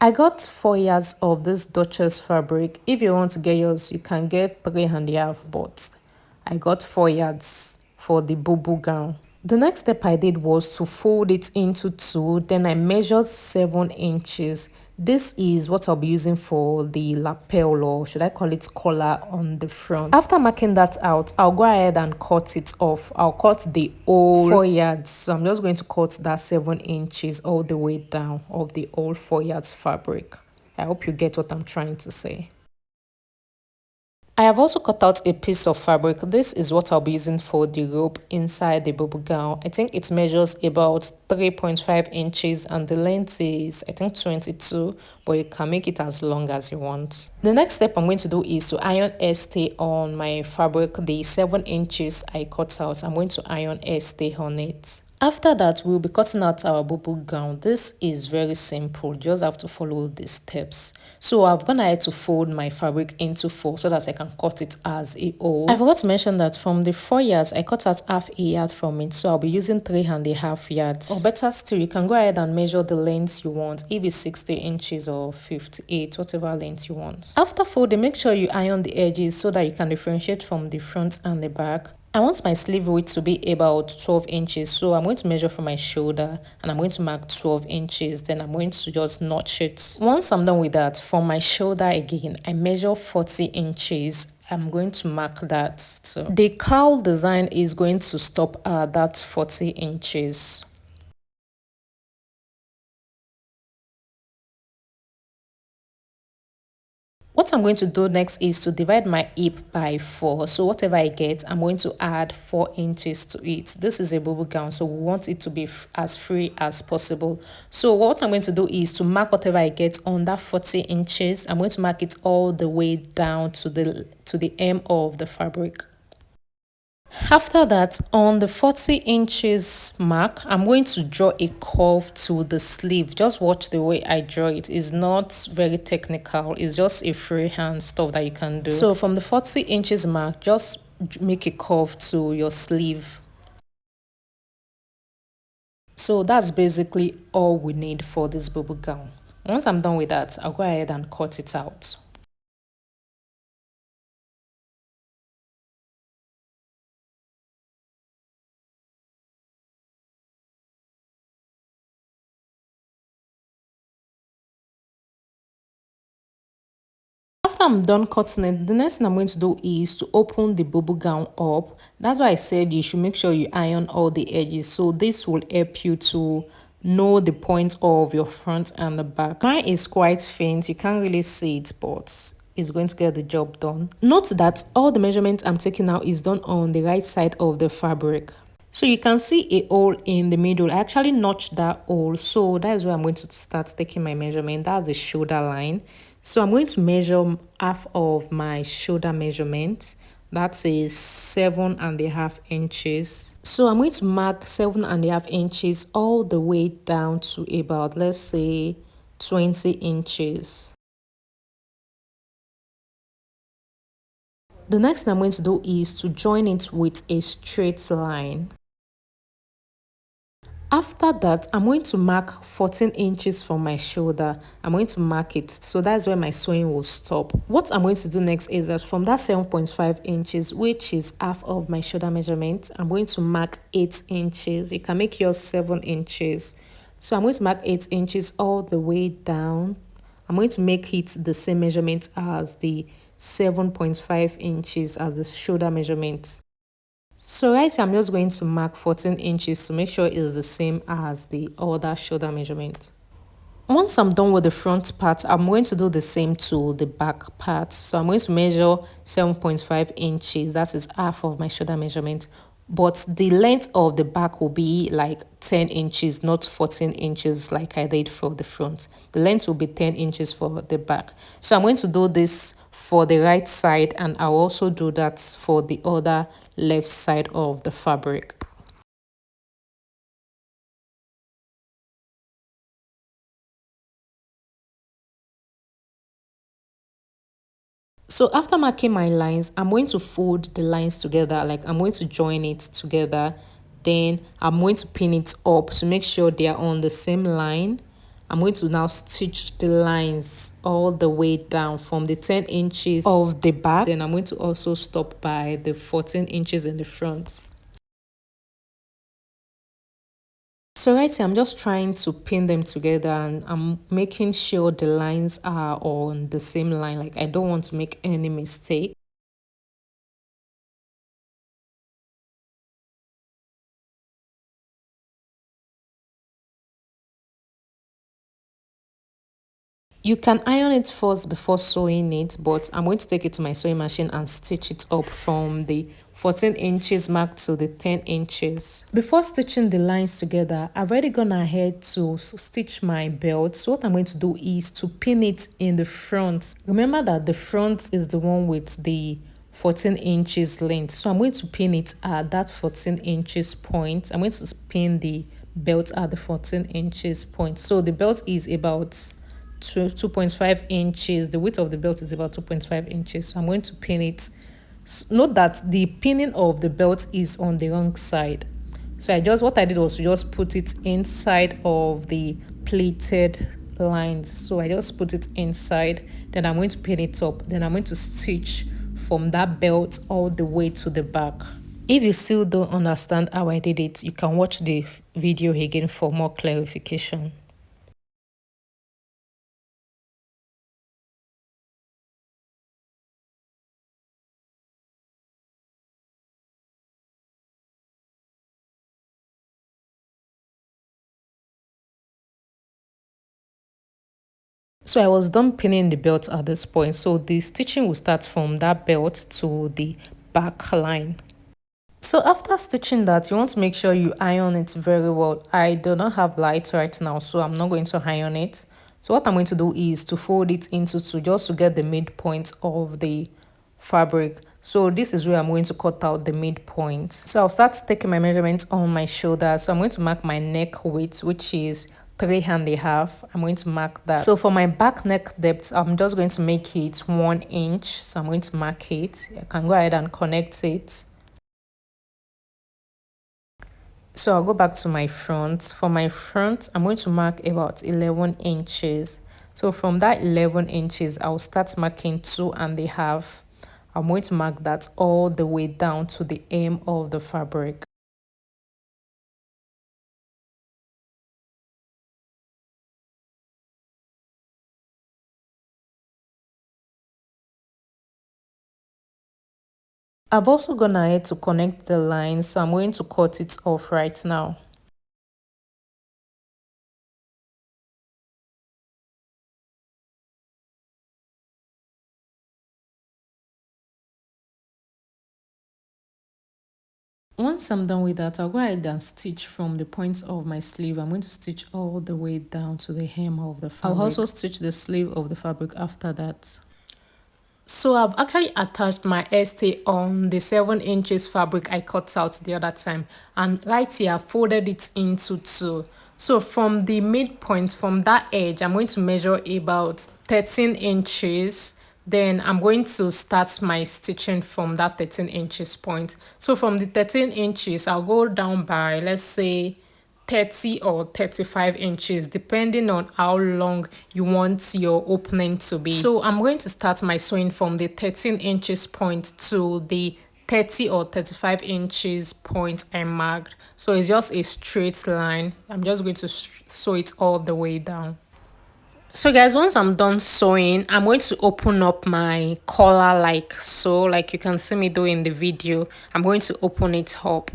I got 4 yards of this Duchess fabric. If you want to get yours, you can get 3.5, but I got 4 yards for the bubu gown. The next step I did was to fold it into two. Then I measured 7 inches. This is what I'll be using for the lapel, or should I call it collar, on the front. After marking that out, I'll go ahead and cut it off. I'll cut the whole 4 yards. So I'm just going to cut that 7 inches all the way down of the whole 4 yards fabric. I hope you get what I'm trying to say. I have also cut out a piece of fabric. This is what I'll be using for the rope inside the bubu gown. I think it measures about 3.5 inches and the length is, I think, 22, but you can make it as long as you want. The next step I'm going to do is to iron stay on my fabric. The 7 inches I cut out, I'm going to iron stay on it. After that, we'll be cutting out our bubu gown. This is very simple. You just have to follow these steps. So I've gone ahead to fold my fabric into 4 so that I can cut it as a whole. I forgot to mention that from the 4 yards, I cut out half a yard from it. So I'll be using 3.5 yards. Or better still, you can go ahead and measure the length you want. If it's 60 inches or 58, whatever length you want. After folding, make sure you iron the edges so that you can differentiate from the front and the back. I want my sleeve width to be about 12 inches, so I'm going to measure from my shoulder and I'm going to mark 12 inches. Then I'm going to just notch it. Once I'm done with that, from my shoulder again, I measure 40 inches. I'm going to mark that too. The cowl design is going to stop at that 40 inches. What I'm going to do next is to divide my hip by 4. So whatever I get, I'm going to add 4 inches to it. This is a bubu gown, so we want it to be as free as possible. So what I'm going to do is to mark whatever I get on that 40 inches. I'm going to mark it all the way down to the hem of the fabric. After that, on the 40 inches mark, I'm going to draw a curve to the sleeve. Just watch the way I draw it. It's not very technical. It's just a freehand stuff that you can do. So from the 40 inches mark, just make a curve to your sleeve. So that's basically all we need for this bubu gown. Once I'm done with that, I'll go ahead and cut it out. After I'm done cutting it, the next thing I'm going to do is to open the bubu gown up. That's why I said you should make sure you iron all the edges. So this will help you to know the point of your front and the back. Mine is quite faint. You can't really see it, but it's going to get the job done. Note that all the measurements I'm taking now is done on the right side of the fabric. So you can see a hole in the middle. I actually notched that hole. So that is where I'm going to start taking my measurement. That's the shoulder line. So I'm going to measure half of my shoulder measurement. That is 7.5 inches. So I'm going to mark 7.5 inches all the way down to about, let's say, 20 inches. The next thing I'm going to do is to join it with a straight line. After that, I'm going to mark 14 inches from my shoulder. I'm going to mark it. So that's where my sewing will stop. What I'm going to do next is that from that 7.5 inches, which is half of my shoulder measurement, I'm going to mark 8 inches. You can make yours 7 inches. So I'm going to mark 8 inches all the way down. I'm going to make it the same measurement as the 7.5 inches as the shoulder measurement. So right here, I'm just going to mark 14 inches to make sure it's the same as the other shoulder measurement. Once I'm done with the front part, I'm going to do the same to the back part. So I'm going to measure 7.5 inches. That is half of my shoulder measurement. But the length of the back will be like 10 inches, not 14 inches like I did for the front. The length will be 10 inches for the back. So I'm going to do this for the right side, and I'll also do that for the other left side of the fabric. So after marking my lines, I'm going to fold the lines together, like I'm going to join it together. Then I'm going to pin it up to make sure they are on the same line. I'm going to now stitch the lines all the way down from the 10 inches of the back. Then I'm going to also stop by the 14 inches in the front. So right here, I'm just trying to pin them together, and I'm making sure the lines are on the same line. Like, I don't want to make any mistake. You can iron it first before sewing it, but I'm going to take it to my sewing machine and stitch it up from the 14 inches mark to the 10 inches. Before stitching the lines together, I've already gone ahead to stitch my belt. So what I'm going to do is to pin it in the front. Remember that the front is the one with the 14 inches length. So I'm going to pin it at that 14 inches point. I'm going to pin the belt at the 14 inches point. So the belt is about 2.5 inches. The width of the belt is about 2.5 inches. So I'm going to pin it. Note that the pinning of the belt is on the wrong side. So what I did was to just put it inside of the pleated lines. So I just put it inside. Then I'm going to pin it up. Then I'm going to stitch from that belt all the way to the back. If you still don't understand how I did it, you can watch the video again for more clarification. So I was done pinning the belt at this point. So the stitching will start from that belt to the back line. So after stitching that, you want to make sure you iron it very well. I do not have light right now, so I'm not going to iron it. So what I'm going to do is to fold it into two, just to get the midpoint of the fabric. So this is where I'm going to cut out the midpoint. So I'll start taking my measurements on my shoulder. So I'm going to mark my neck width, which is 3.5. I'm going to mark that. So for my back neck depth, I'm just going to make it 1 inch. So I'm going to mark it. I can go ahead and connect it. So I'll go back to my front. For my front, I'm going to mark about 11 inches. So from that 11 inches, I'll start marking 2.5. I'm going to mark that all the way down to the hem of the fabric. I've also gone ahead to connect the lines, so I'm going to cut it off right now. Once I'm done with that, I'll go ahead and stitch from the point of my sleeve. I'm going to stitch all the way down to the hem of the fabric. I'll also stitch the sleeve of the fabric after that. So I've actually attached my hairstay on the 7 inches fabric I cut out the other time, and right here I folded it into two. So from the midpoint, from that edge, I'm going to measure about 13 inches. Then I'm going to start my stitching from that 13 inches point. So from the 13 inches, I'll go down by, let's say, 30 or 35 inches, depending on how long you want your opening to be. So I'm going to start my sewing from the 13 inches point to the 30 or 35 inches point I marked. So it's just a straight line. I'm just going to sew it all the way down. So guys, once I'm done sewing, I'm going to open up my collar like so, like you can see me do in the video. I'm going to open it up.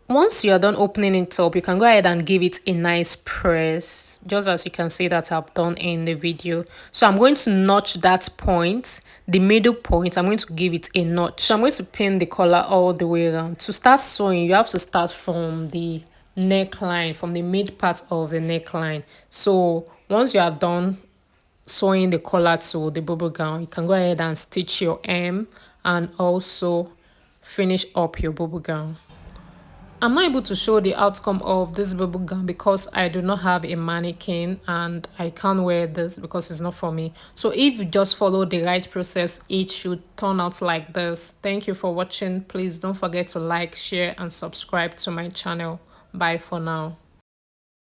Once you're done opening it up, you can go ahead and give it a nice press, just as you can see that I've done in the video. So I'm going to notch that point, the middle point. I'm going to give it a notch. So I'm going to pin the collar all the way around. To start sewing, you have to start from the neckline, from the mid part of the neckline. So once you are done sewing the collar to the bubble gown, you can go ahead and stitch your hem and also finish up your bubble gown. I'm not able to show the outcome of this bubble gown because I do not have a mannequin and I can't wear this because it's not for me. So if you just follow the right process, it should turn out like this. Thank you for watching. Please don't forget to like, share and subscribe to my channel. Bye for now.